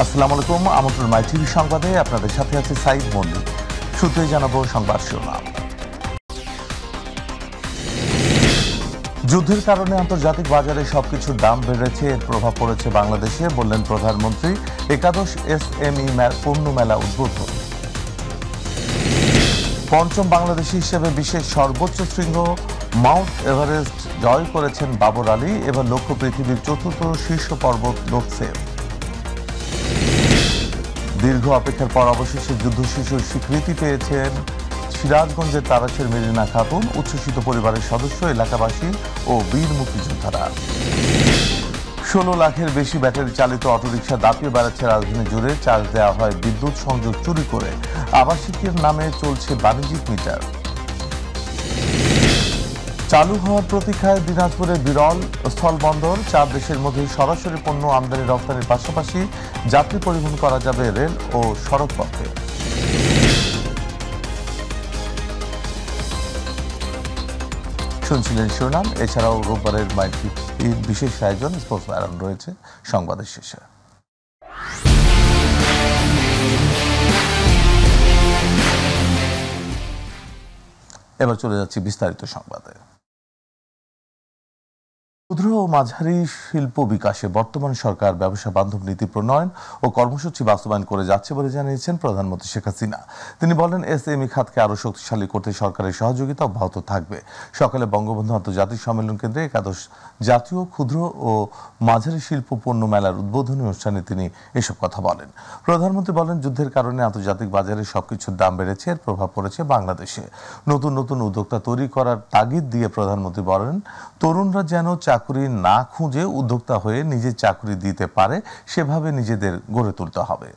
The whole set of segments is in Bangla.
আসসালামু আলাইকুম। আমন্ত্রণ মাই টিভি সংবাদে আপনাদের সাথে আছে সাইদ মল্লিক। শুরুতেই জানাবো সংবাদ শিরোনাম। যুদ্ধের কারণে আন্তর্জাতিক বাজারে সবকিছুর দাম বেড়েছে, এর প্রভাব পড়েছে বাংলাদেশে, বললেন প্রধানমন্ত্রী। একাদশ এসএমই পণ্য মেলা উদ্বোধন। পঞ্চম বাংলাদেশী হিসেবে বিশ্বের সর্বোচ্চ শৃঙ্গ মাউন্ট এভারেস্ট জয় করেছেন বাবর আলী। এবার লক্ষ্য পৃথিবীর চতুর্থ শীর্ষ পর্বত লোকসে। দীর্ঘ অপেক্ষার পর অবশেষে যুদ্ধ শিশুর স্বীকৃতি পেয়েছেন সিরাজগঞ্জের তারাশের মেরিনা খাতুন। উচ্ছ্বসিত পরিবারের সদস্য, এলাকাবাসী ও বীর মুক্তিযোদ্ধারা। 16 লাখের বেশি ব্যাটারি চালিত অটোরিকশা দাপিয়ে বেড়াচ্ছে রাজধানী জুড়ে। চার্জ দেওয়া হয় বিদ্যুৎ সংযোগ চুরি করে। আবাসিকের নামে চলছে বাণিজ্যিক মিটার। চালু হওয়ার প্রতীক্ষায় দিনাজপুরের বিরল স্থলবন্দর। 4 দেশের মধ্যে সরাসরি পণ্য আমদানি রপ্তানির পাশাপাশি যাত্রী পরিবহন করা যাবে রেল ও সড়ক পথে। শুনছিলেন শিরোনাম। এছাড়াও রোববারের মাই টিভির বিশেষ আয়োজন স্পোর্টস ম্যারাথন রয়েছে সংবাদের শেষে। এবার চলে যাচ্ছি বিস্তারিত সংবাদে। ক্ষুদ্র ও মাঝারি শিল্প বিকাশে বর্তমান সরকার ব্যবসা বান্ধব নীতি প্রণয়ন ও কর্মসূচি বাস্তবায়ন করে যাচ্ছে বলে জানিয়েছেন প্রধানমন্ত্রী শেখ হাসিনা। তিনি বলেন, এসএমই খাতকে আরও শক্তিশালী করতে সরকারের সহযোগিতা অব্যাহত থাকবে। সকালে বঙ্গবন্ধু আন্তর্জাতিক সম্মেলন কেন্দ্রে একাদশ জাতীয় ক্ষুদ্র ও মাঝারি শিল্প পণ্য মেলার উদ্বোধনী অনুষ্ঠানে তিনি এসব কথা বলেন। প্রধানমন্ত্রী বলেন, যুদ্ধের কারণে আন্তর্জাতিক বাজারে সবকিছুর দাম বেড়েছে, এর প্রভাব পড়েছে বাংলাদেশে। নতুন নতুন উদ্যোক্তা তৈরি করার তাগিদ দিয়ে প্রধানমন্ত্রী বলেন, তরুণরা যেন চাকরি না খুঁজে উদ্যোক্তা হয়ে নিজের চাকরি দিতে পারে, সেভাবে নিজেদের গড়ে তুলতে হবে।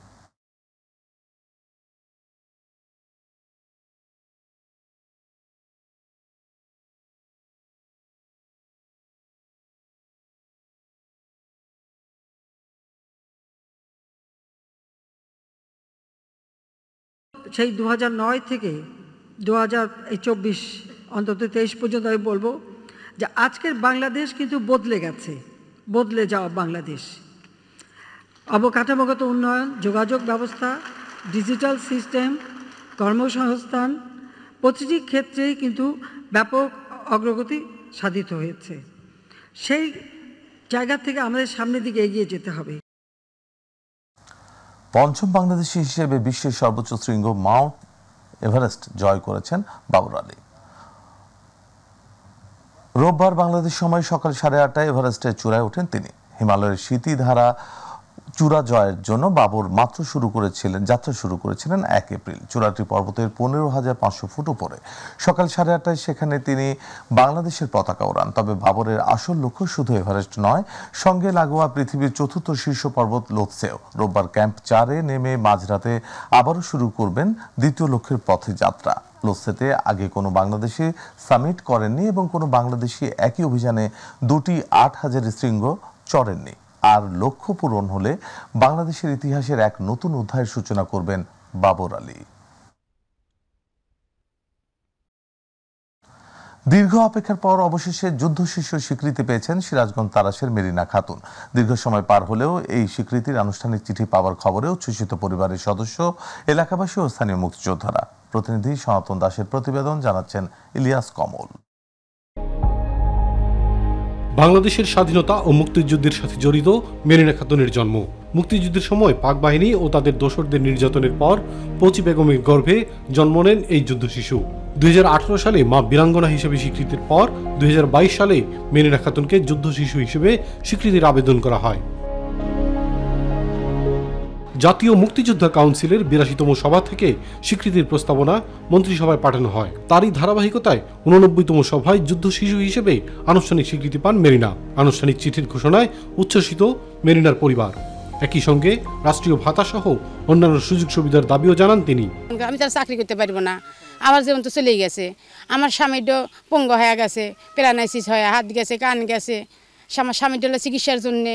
সেই 2009 থেকে 2024 অন্তত 23 পর্যন্ত আমি বলবো যে আজকের বাংলাদেশ কিন্তু বদলে গেছে, বদলে যাওয়া বাংলাদেশ। অবকাঠামোগত উন্নয়ন, যোগাযোগ ব্যবস্থা, ডিজিটাল সিস্টেম, কর্মসংস্থান প্রতিটি ক্ষেত্রেই কিন্তু ব্যাপক অগ্রগতি সাধিত হয়েছে। সেই জায়গা থেকে আমাদের সামনের দিকে এগিয়ে যেতে হবে। পঞ্চম বাংলাদেশী হিসেবে বিশ্বের সর্বোচ্চ শৃঙ্গ মাউন্ট এভারেস্ট জয় করেছেন বাবর আলী। রোববার বাংলাদেশ সময় সকাল 8:30টায় এভারেস্টের চূড়ায় ওঠেন তিনি। হিমালয়ের স্মৃতিধারা চূড়া জয়ের জন্য বাবর যাত্রা শুরু করেছিলেন 1 এপ্রিল। চূড়াটি পর্বতের 15,500 ফুট উপরে। সকাল 8:30টায় সেখানে তিনি বাংলাদেশের পতাকা ওড়ান। তবে বাবরের আসল লক্ষ্য শুধু এভারেস্ট নয়, সঙ্গে লাগোয়া পৃথিবীর চতুর্থ শীর্ষ পর্বত লোকসেও। রোববার ক্যাম্প 4-এ নেমে মাঝরাতে আবারও শুরু করবেন দ্বিতীয় লক্ষ্যের পথে যাত্রা। লোকসেতে আগে কোনো বাংলাদেশি সামিট করেননি এবং কোনো বাংলাদেশি একই অভিযানে 2টি 8,000 শৃঙ্গ চড়েননি। আর লক্ষ্য পূরণ হলে বাংলাদেশের ইতিহাসের এক নতুন অধ্যায়ের সূচনা করবেন বাবর আলী। দীর্ঘ অপেক্ষার পর অবশেষে যুদ্ধ শিশুর স্বীকৃতি পেয়েছেন সিরাজগঞ্জ তারাশের মেরিনা খাতুন। দীর্ঘ সময় পার হলেও এই স্বীকৃতির আনুষ্ঠানিক চিঠি পাওয়ার খবরে উচ্ছ্বসিত পরিবারের সদস্য, এলাকাবাসী ও স্থানীয় মুক্তিযোদ্ধারা। প্রতিনিধি সনাতন দাসের প্রতিবেদন, জানাচ্ছেন ইলিয়াস কমল। বাংলাদেশের স্বাধীনতা ও মুক্তিযুদ্ধের সাথে জড়িত মেরিনা খাতুনের জন্ম। মুক্তিযুদ্ধের সময় পাক বাহিনী ও তাদের দোসরদের নির্যাতনের পর 25 বেগমের গর্ভে জন্ম নেন এই যুদ্ধ শিশু। 2018 সালে মা বীরাঙ্গনা হিসেবে স্বীকৃতির পর 2022 সালে মেরিনা খাতুনকে যুদ্ধ শিশু হিসেবে স্বীকৃতির আবেদন করা হয়। জাতীয় মুক্তিযোদ্ধা কাউন্সিলের 82তম সভা থেকে স্বীকৃতির প্রস্তাবনা মন্ত্রিসভায় পাঠানো হয়। তারই ধারাবাহিকতায় 89তম সভায় যুদ্ধ শিশু হিসেবে আনুষ্ঠানিক স্বীকৃতি পান মেরিনা। আনুষ্ঠানিক চিঠির ঘোষণায় উচ্ছ্বসিত মেরিনার পরিবার। একই সঙ্গে রাষ্ট্রীয় ভাতা সহ অন্যান্য সুযোগ সুবিধার দাবিও জানান তিনি। আমি তার চাকরি করতে পারবো না, আমার জীবন তো চলেই গেছে। আমার স্বামীটা পঙ্গু হয়ে গেছে, প্যারালাইসিস হয়ে হাত গেছে, কান গেছে। আমার স্বামীটা চিকিৎসার জন্যে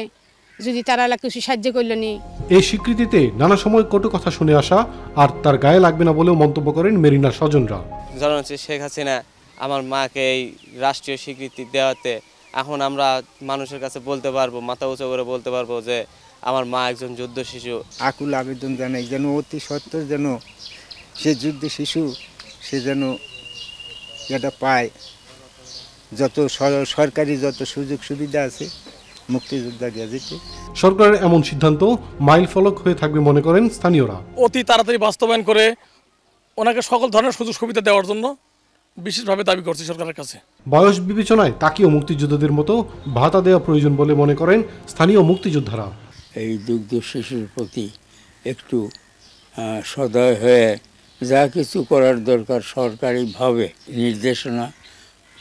যদি তারা কিছু সাহায্য করলো নি। এই স্বীকৃতিতে নানা সময় কটু কথা শুনে আসা আর তার গায়ে লাগবে না বলেও মন্তব্য করেন মেরিনার স্বজনরা। জননেত্রী শেখ হাসিনা আমার মাকে এই রাষ্ট্রীয় স্বীকৃতি দেওয়াতে এখন আমরা মানুষের কাছে বলতে পারবো, মাথা উঁচু করে বলতে পারবো যে আমার মা একজন যুদ্ধ শিশু। আকুল আবেদন জানাই যেন অতি সত্বর যেন সে যুদ্ধ শিশু সে যেন এটা পায়, যত সরকারি যত সুযোগ সুবিধা আছে মুক্তিযোদ্ধা গেজেটে। সরকারের এমন সিদ্ধান্ত মাইল ফলক হয়ে থাকবে মনে করেন স্থানীয়রা। অতি তাড়াতাড়ি বাস্তবায়ন করে ওনাকে সকল ধরনের সুযোগ সুবিধা দেওয়ার জন্য বিশেষভাবে দাবি করছি সরকারের কাছে। বয়স বিবেচনায় তাকেও মুক্তিযোদ্ধাদের মতো ভাতা দেওয়া প্রয়োজন বলে মনে করেন স্থানীয় মুক্তিযোদ্ধারা। এই দুগ্ধ শিশুর প্রতি একটু সদয় হয়ে যা কিছু করার দরকার সরকারিভাবে নির্দেশনা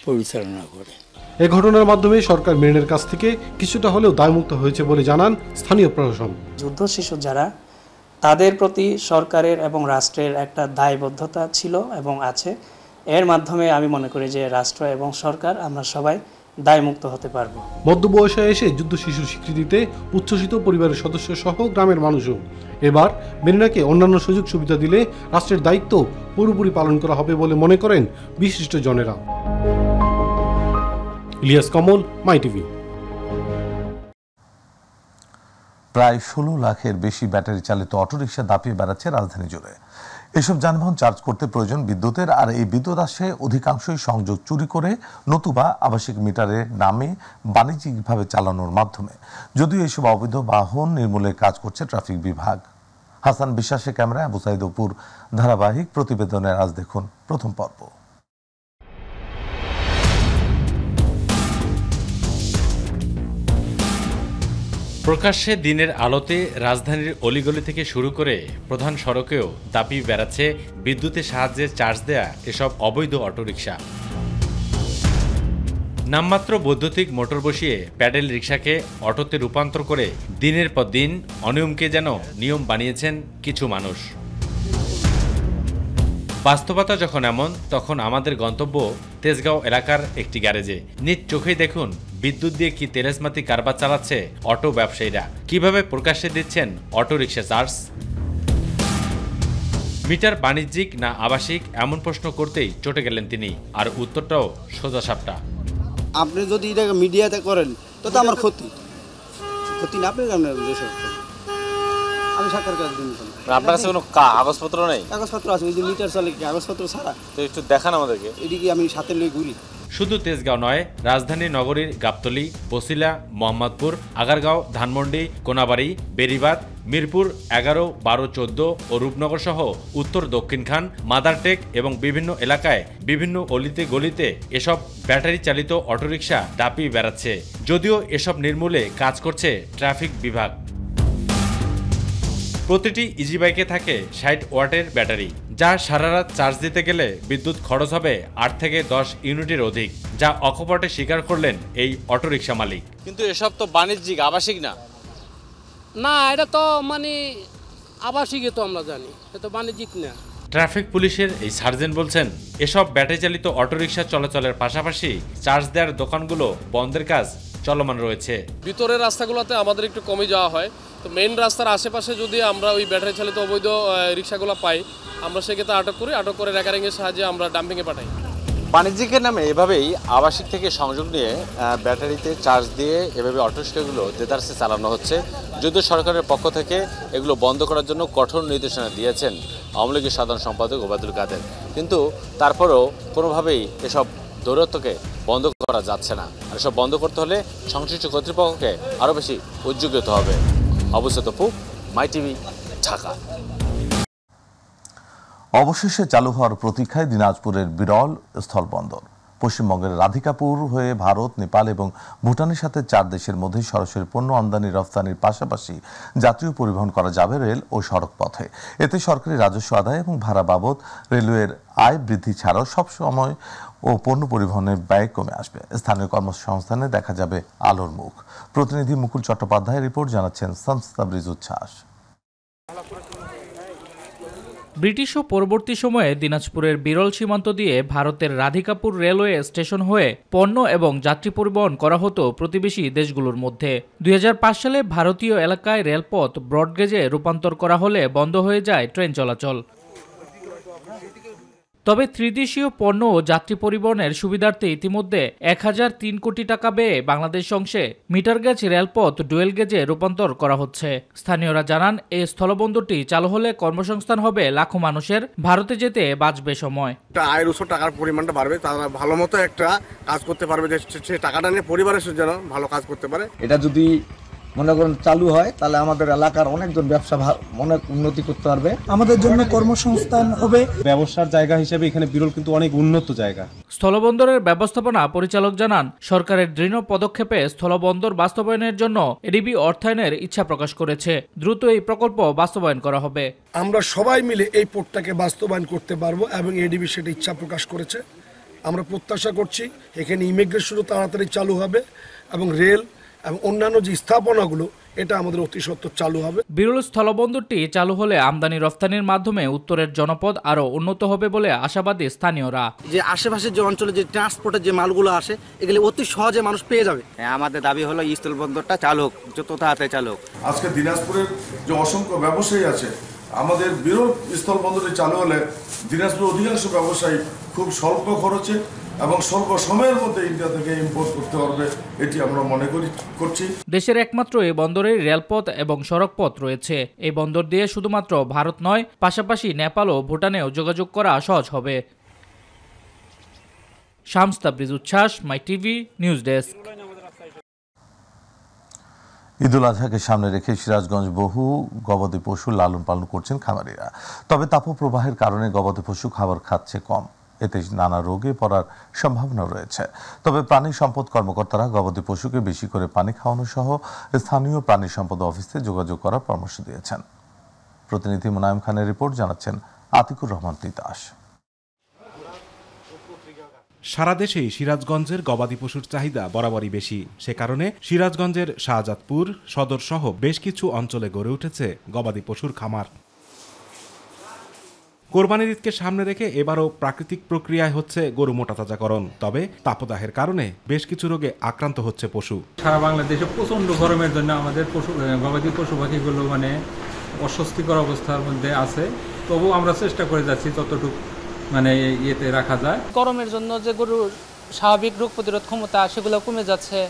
পরিচালনা করে। এ ঘটনার মাধ্যমে সরকার মেরিনের কাছ থেকে কিছুটা হলেও দায়মুক্ত হয়েছে বলে জানান স্থানীয় প্রশাসন। যুদ্ধ শিশু যারা, তাদের প্রতি সরকারের এবং রাষ্ট্রের একটা দায়বদ্ধতা ছিল এবং আছে। এর মাধ্যমে আমি মনে করি যে রাষ্ট্র এবং সরকার আমরা সবাই দায়মুক্ত হতে পারবো। মধ্যবয়সে এসে যুদ্ধ শিশুর স্বীকৃতিতে উচ্ছ্বসিত পরিবারের সদস্য সহ গ্রামের মানুষও। এবার মেরিনাকে অন্যান্য সুযোগ সুবিধা দিলে রাষ্ট্রের দায়িত্ব পুরোপুরি পালন করা হবে বলে মনে করেন বিশিষ্ট জনেরা। ইলিয়াস কমল, মাই টিভি। প্রায় 16 লাখের বেশি ব্যাটারি চালিত অটোরিকশা দাপিয়ে বেড়াচ্ছে রাজধানী জুড়ে। এসব যানবাহন চার্জ করতে প্রয়োজন বিদ্যুতের, আর এই বিদ্যুৎ আসে অধিকাংশই সংযোগ চুরি করে নতুবা আবাসিক মিটারের নামে বাণিজ্যিকভাবে চালানোর মাধ্যমে। যদিও এসব অবৈধ বাহন নির্মূলের কাজ করছে ট্রাফিক বিভাগ। হাসান বিশ্বাসের ক্যামেরায় আবু সাইদ অপুর ধারাবাহিক প্রতিবেদনের আজ দেখুন প্রথম পর্ব। প্রকাশ্যে দিনের আলোতে রাজধানীর অলিগলি থেকে শুরু করে প্রধান সড়কেও দাপিয়ে বেড়াচ্ছে বিদ্যুতের সাহায্যে চার্জ দেয়া এসব অবৈধ অটোরিকশা। নামমাত্র বৈদ্যুতিক মোটর বসিয়ে প্যাডেল রিকশাকে অটোতে রূপান্তর করে দিনের পর দিন অনিয়মকে যেন নিয়ম বানিয়েছেন কিছু মানুষ। বাস্তবতা যখন এমন, তখন আমাদের গন্তব্য তেজগাঁও এলাকার একটি গ্যারেজে। নিজ চোখেই দেখুন বিদ্যুৎ দিয়ে কি তেলেসমাতি কারবার চালাচ্ছে অটো ব্যবসায়ীরা, কিভাবে প্রকাশ্যে দিচ্ছেন অটো রিকশা চার্জ। মিটার বাণিজ্যিক না আবাসিক এমন প্রশ্ন করতেই চটে গেলেন তিনি, আর উত্তরটাও সোজাসাপটা। আপনি যদি এটাকে মিডিয়াতে করেন তো আমার ক্ষতি না, আপনি আমি সরকার কাছে দিন। আপনার কাছে কোনো কাগজপত্র নেই? কাগজপত্র আছে, ওই যে মিটার চলে, কাগজপত্র ছাড়া। তো একটু দেখান আমাদেরকে। এদিকে আমি সাথে লই ঘুরি। শুধু তেজগাঁও নয়, রাজধানী নগরীর গাবতলী, বসিলা, মোহাম্মদপুর, আগারগাঁও, ধানমন্ডি, কোনাবাড়ি, বেরিবাদ, মিরপুর 11, 12, 14 ও রূপনগর সহ উত্তর দক্ষিণখান, মাদারটেক এবং বিভিন্ন এলাকায় বিভিন্ন অলিতে গলিতে এসব ব্যাটারি চালিত অটোরিকশা দাপিয়ে বেড়াচ্ছে। যদিও এসব নির্মূলে কাজ করছে ট্রাফিক বিভাগ। প্রতিটি ইজি বাইকে থাকে 60 ওয়াটের ব্যাটারি, যা সারা রাত চার্জ দিতে গেলে বিদ্যুৎ খরচ হবে 8 থেকে 10 ইউনিটের অধিক, যা অকপটে স্বীকার করলেন এই অটোরিকশা মালিক। কিন্তু এসব তো বাণিজ্যিক, আবাসিক না। না, এটা তো মানে আবাসিকই তো আমরা জানি, এটা তো বাণিজ্যিক না। ট্রাফিক পুলিশের এই সার্জেন্ট বলছেন, এসব ব্যাটারি চালিত অটোরিকশা চলাচলের পাশাপাশি চার্জ দেওয়ার দোকানগুলো বন্ধের কাজ চলমান রয়েছে। ভিতরের রাস্তাগুলোতে আমাদের একটু কমে যাওয়া হয়, তো মেইন রাস্তার আশেপাশে যদি আমরা ওই ব্যাটারি চালিত অবৈধ রিক্সাগুলো পাই, আমরা সেক্ষেত্রে আটক করি, আটক করে রেকারিংয়ের সাহায্যে আমরা ডাম্পিংয়ে পাঠাই। বাণিজ্যিকের নামে এভাবেই আবাসিক থেকে সংযোগ নিয়ে ব্যাটারিতে চার্জ দিয়ে এভাবে অটোরিকশাগুলো দেদারসে চালানো হচ্ছে। যদিও সরকারের পক্ষ থেকে এগুলো বন্ধ করার জন্য কঠোর নির্দেশনা দিয়েছেন আওয়ামী লীগের সাধারণ সম্পাদক ওবায়দুল কাদের, কিন্তু তারপরেও কোনোভাবেই এসব দৌরাত্ম্যকে বন্ধ করা যাচ্ছে না। আর এসব বন্ধ করতে হলে সংশ্লিষ্ট কর্তৃপক্ষকে আরও বেশি উদ্যোগী হতে হবে। অবশ্যই তপু, মাই টিভি, ঢাকা। অবশেষে চালু হওয়ার প্রতীক্ষায় দিনাজপুরের বিরল স্থলবন্দর। পশ্চিমবঙ্গের রাধিকাপুর হয়ে ভারত, নেপাল এবং ভুটানের সাথে 4 দেশের মধ্যে সরাসরি পণ্য আমদানি রফতানির পাশাপাশি যাত্রীয় পরিবহন করা যাবে রেল ও সড়ক পথে। এতে সরকারি রাজস্ব আদায় এবং ভাড়া বাবদ রেলওয়ের আয় বৃদ্ধি ছাড়াও সবসময় ও পণ্য পরিবহনের ব্যয় কমে আসবে। স্থানীয় কর্মসংস্থানে দেখা যাবে আলোর মুখ। প্রতিনিধি মুকুল চট্টোপাধ্যায়ের রিপোর্ট, জানাচ্ছেন শামস তাবরিজ উচ্ছ্বাস। ব্রিটিশ ও পরবর্তী সময়ে দিনাজপুরের বিরল সীমান্ত দিয়ে ভারতের রাধিকাপুর রেলওয়ে স্টেশন হয়ে পণ্য এবং যাত্রী পরিবহন করা হতো প্রতিবেশী দেশগুলোর মধ্যে। 2005 সালে ভারতীয় এলাকায় রেলপথ ব্রডগেজে রূপান্তর করা হলে বন্ধ হয়ে যায় ট্রেন চলাচল। তবে ত্রিদেশীয় পণ্য ও যাত্রী পরিবহনের সুবিধার্থে ইতিমধ্যে 1003 কোটি টাকা ব্যয়ে বাংলাদেশ অংশে মিটার গেজ রেলপথ ডুয়েল গেজে রূপান্তর করা হচ্ছে। স্থানীয়রা জানান, এই স্থলবন্দরটি চালু হলে কর্মসংস্থান হবে লাখো মানুষের, ভারতে যেতে বাঁচবে সময়। আয়ের উৎস টাকার পরিমাণটা বাড়বে, তারা ভালো মতো একটা কাজ করতে পারবে, যে সে টাকাটা নিয়ে পরিবারের জন্য ভালো কাজ করতে পারে। এটা যদি মনে করেন চালু হয় তাহলে আমাদের এলাকার অনেকজন ব্যবসা অনেক উন্নতি করতে পারবে, আমাদের জন্য কর্মসংস্থান হবে। ব্যবসার জায়গা হিসেবে এখানে বিরল কিন্তু অনেক উন্নত জায়গা। স্থলবন্দরের ব্যবস্থাপনা পরিচালক জানান, সরকারের দৃঢ় পদক্ষেপে স্থলবন্দর বাস্তবায়নের জন্য এডিবি অর্থায়নের ইচ্ছা প্রকাশ করেছে। দ্রুত এই প্রকল্প বাস্তবায়ন করা হবে। আমরা সবাই মিলে এই পোর্টটাকে বাস্তবায়ন করতে পারবো এবং এডিবি সেটা ইচ্ছা প্রকাশ করেছে। আমরা প্রত্যাশা করছি এখানে ইমিগ্রেশনও তাড়াতাড়ি চালু হবে এবং রেল এবং অন্যান্য যে স্থাপনাগুলো এটা আমাদের অতি সত্বর চালু হবে। বিরল স্থলবন্দরটি চালু হলে আমদানি রফতানির মাধ্যমে উত্তরের জনপদ আরও উন্নত হবে বলে আশাবাদী স্থানীয়রা। যে আশেপাশের যে অঞ্চলে যে ট্রান্সপোর্টের যে মালগুলো আসে এগুলো অতি সহজে মানুষ পেয়ে যাবে। আমাদের দাবি হলো স্থলবন্দরটা চালু হোক, যত তাড়াতাড়ি চালু হোক। আজকে দিনাজপুরের যে অসংখ্য ব্যবসায়ী আছে, আমাদের বিরল স্থলবন্দরটি চালু হলে দিনাজপুরের অধিকাংশ ব্যবসায়ী খুব স্বল্প খরচে এবং স্বল্প সময়ের মধ্যে ইন্ডিয়া থেকে ইম্পোর্ট করতে পারবে, এটি আমরা মনে করছি। দেশের একমাত্র এই বন্দরে রেলপথ এবং সড়কপথ রয়েছে। এই বন্দর দিয়ে শুধুমাত্র ভারত নয়, পাশাপাশি নেপাল ও ভুটানেও যোগাযোগ করা সহজ হবে। শামস তাবরিজ উচ্ছ্বাস, মাই টিভি নিউজ ডেস্ক। ঈদুল আজহাকে সামনে রেখে সিরাজগঞ্জ বহু গবাদি পশু লালন পালন করছেন খামারিরা। তবে তাপপ্রবাহের কারণে গবাদি পশু খাবার খাচ্ছে কম, এতে নানা রোগে পড়ার সম্ভাবনা রয়েছে। তবে প্রাণী সম্পদ কর্মকর্তারা গবাদি পশুকে বেশি করে পানি খাওয়ানো সহ স্থানীয় প্রাণী সম্পদ অফিসে যোগাযোগ করার পরামর্শ দিয়েছেন। প্রতিনিধি মুনায়েম খানের রিপোর্ট, জানাচ্ছেন আতিকুর রহমান তিতাস। সারা দেশেই সিরাজগঞ্জের গবাদি পশুর চাহিদা বরাবরই বেশি। সে কারণে সিরাজগঞ্জের শাহজাদপুর সদর সহ বেশ কিছু অঞ্চলে গড়ে উঠেছে গবাদি পশুর খামার। কোরবানির ঈদকে সামনে রেখে এবারও প্রাকৃতিক প্রক্রিয়ায় হচ্ছে গরু মোটা তাজাকরণ। তবে তাপদাহের কারণে বেশ কিছু রোগে আক্রান্ত হচ্ছে পশু। সারা বাংলাদেশে প্রচন্ড গরমের জন্য আমাদের গবাদি পশু পাখিগুলো অস্বস্তিকর অবস্থার মধ্যে আছে। তবু আমরা চেষ্টা করে যাচ্ছি যতটুকু ইয়েতে রাখা যায়। গরমের জন্য যে গরুর স্বাভাবিক রোগ প্রতিরোধ ক্ষমতা সেগুলো কমে যাচ্ছে।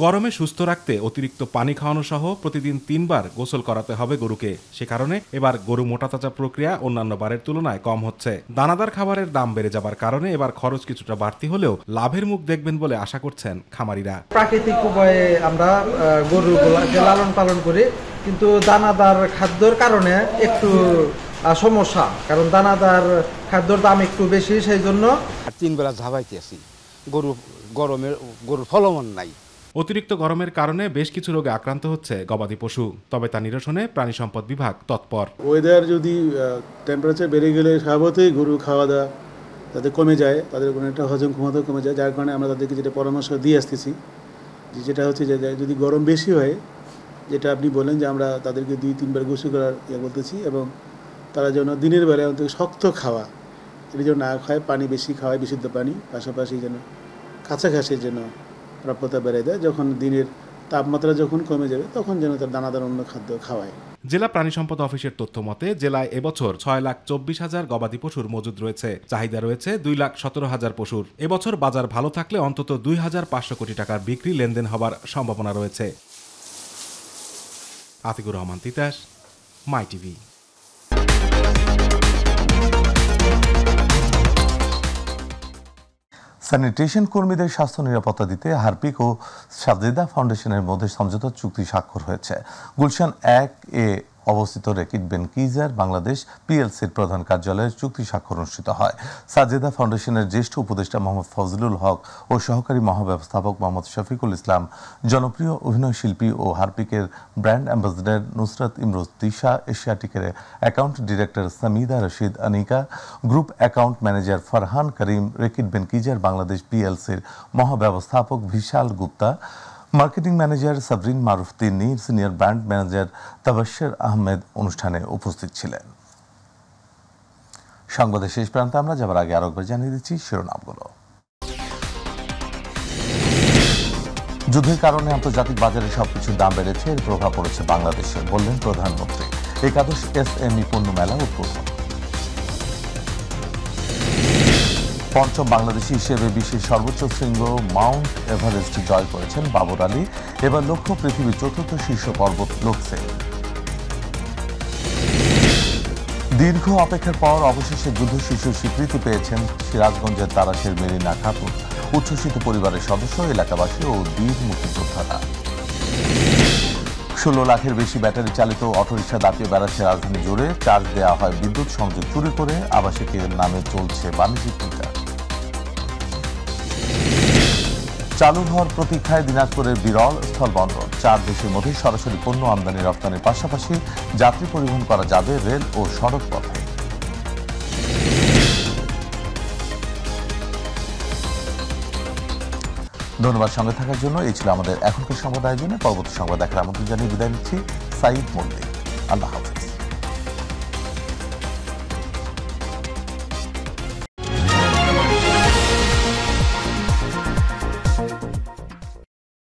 গরমে সুস্থ রাখতে অতিরিক্ত পানি খাওয়ানো সহ প্রতিদিন 3 বার গোসল করাতে হবে গরুকে। সে কারণে এবার গরু মোটা তাজা প্রক্রিয়া অন্যান্য বারের তুলনায় কম হচ্ছে। দানাদার খাবারের দাম বেড়ে যাবার কারণে এবার খরচ কিছুটা বাড়তি হলেও লাভের মুখ দেখবেন বলে আশা করছেন খামারিরা। প্রাকৃতিক উপায়ে আমরা গরুগুলোকে লালন পালন করি, কিন্তু দানাদার খাদ্যর কারণে একটু সমস্যা, কারণ দানাদার খাদ্যর দাম একটু বেশি, সেই জন্য 3 বেলা ঝাবাইতে আছি। গরুর ফলন নাই। অতিরিক্ত গরমের কারণে বেশ কিছু রোগে আক্রান্ত হচ্ছে গবাদি পশু। তবে তা নিরসনে প্রাণী সম্পদ বিভাগ তৎপর। ওয়েদার যদি টেম্পারেচার বেড়ে গেলে স্বাভাবিকই গরু খাওয়া দাওয়া তাদের কমে যায়, তাদের কোনো একটা হজম ক্ষমতা কমে যায়, যার কারণে আমরা তাদেরকে যেটা পরামর্শ দিয়ে আসতেছি যেটা হচ্ছে যে যদি গরম বেশি হয়, যেটা আপনি বলেন যে আমরা তাদেরকে 2-3 বার গোসল করার বলতেছি, এবং তারা যেন দিনের বেলায় অন্তত শক্ত খাওয়া এটা যেন না খায়, পানি বেশি খাওয়ায়, বিশুদ্ধ পানি, পাশাপাশি যেন কাছাকাছির জন্য প্রাপ্যতা বেড়ে দেয়। যখন দিনের তাপমাত্রা যখন কমে যাবে তখন যেন তার দানাদার অন্য খাদ্য খাওয়ায়। জেলা প্রাণী সম্পদ অফিসের তথ্য মতে জেলায় এবছর 6,24,000 গবাদি পশুর মজুদ রয়েছে। চাহিদা রয়েছে 2,17,000 পশুর। এবছর বাজার ভালো থাকলে অন্তত 2,500 কোটি টাকার বিক্রি লেনদেন হবার সম্ভাবনা রয়েছে। আতিকুর রহমান তিতাস, মাই টিভি। স্যানিটেশন কর্মীদের স্বাস্থ্য নিরাপত্তা দিতে হারপিক ও সাজেদা ফাউন্ডেশনের মধ্যে সমঝোতা চুক্তি স্বাক্ষর হয়েছে। গুলশান 1-এ অবস্থিত রেকিট বেনকিজার বাংলাদেশ পিএলসির প্রধান কার্যালয়ের চুক্তি স্বাক্ষর অনুষ্ঠিত হয়। সাজেদা ফাউন্ডেশনের জ্যেষ্ঠ উপদেষ্টা মোহাম্মদ ফজলুল হক ও সহকারী মহাব্যবস্থাপক মোহাম্মদ শফিকুল ইসলাম, জনপ্রিয় অভিনয়শিল্পী ও হারপিকের ব্র্যান্ড অ্যাম্বাসেডর নুসরাত ইমরোজ তিশা, এশিয়াটিকের account director Samida Rashid Anika, group account manager Farhan Karim, Reckitt Benckiser Bangladesh পিএলসির মহাব্যবস্থাপক Bishal Gupta, marketing manager Sabrin Maruf Tinni, senior brand manager Tabashshar Ahmed অনুষ্ঠানে উপস্থিত ছিলেন। সংবাদের শেষ প্রান্তে আমরা যাবার আগে আরেকবার জানিয়ে দিচ্ছি শিরোনামগুলো। যুদ্ধের কারণে আন্তর্জাতিক বাজারে সবকিছুর দাম বেড়েছে, এর প্রভাব পড়েছে বাংলাদেশে, বললেন প্রধানমন্ত্রী। একাদশ এসএমই পণ্য মেলা উদ্বোধন। পঞ্চম বাংলাদেশি হিসেবে বিশ্বের সর্বোচ্চ শৃঙ্গ মাউন্ট এভারেস্ট জয় করেছেন বাবর আলী। এবার লক্ষ্য পৃথিবীর চতুর্থ শীর্ষ পর্বত লোকসে। দীর্ঘ অপেক্ষার পর অবশেষে যুদ্ধ শিশুর স্বীকৃতি পেয়েছেন সিরাজগঞ্জের তারাশের মেরিনা খাতুন। উচ্ছ্বসিত পরিবারের সদস্য, এলাকাবাসী ও বীর মুক্তিযোদ্ধারা। 16 লাখের বেশি ব্যাটারি চালিত অটোরিকশা দাপিয়ে বেড়াচ্ছে রাজধানী জুড়ে। চার্জ দেওয়া হয় বিদ্যুৎ সংযোগ চুরি করে। আবাসিকের নামে চলছে বাণিজ্যিক মিটার। চালু হওয়ার প্রতীক্ষায় দিনাজপুরের বিরল স্থলবন্দর। 4 দেশের মধ্যে সরাসরি পণ্য আমদানি রপ্তানির পাশাপাশি যাত্রী পরিবহন করা যাবে রেল ও সড়ক পথে। ধন্যবাদ সঙ্গে থাকার জন্য। এই ছিল আমাদের এখনকার সংবাদ আয়োজনে। পরবর্তী সংবাদ দেখার আমন্ত্রণ জানিয়ে বিদায় নিচ্ছি। সাইদ মল্লিক। আল্লাহ হাফেজ।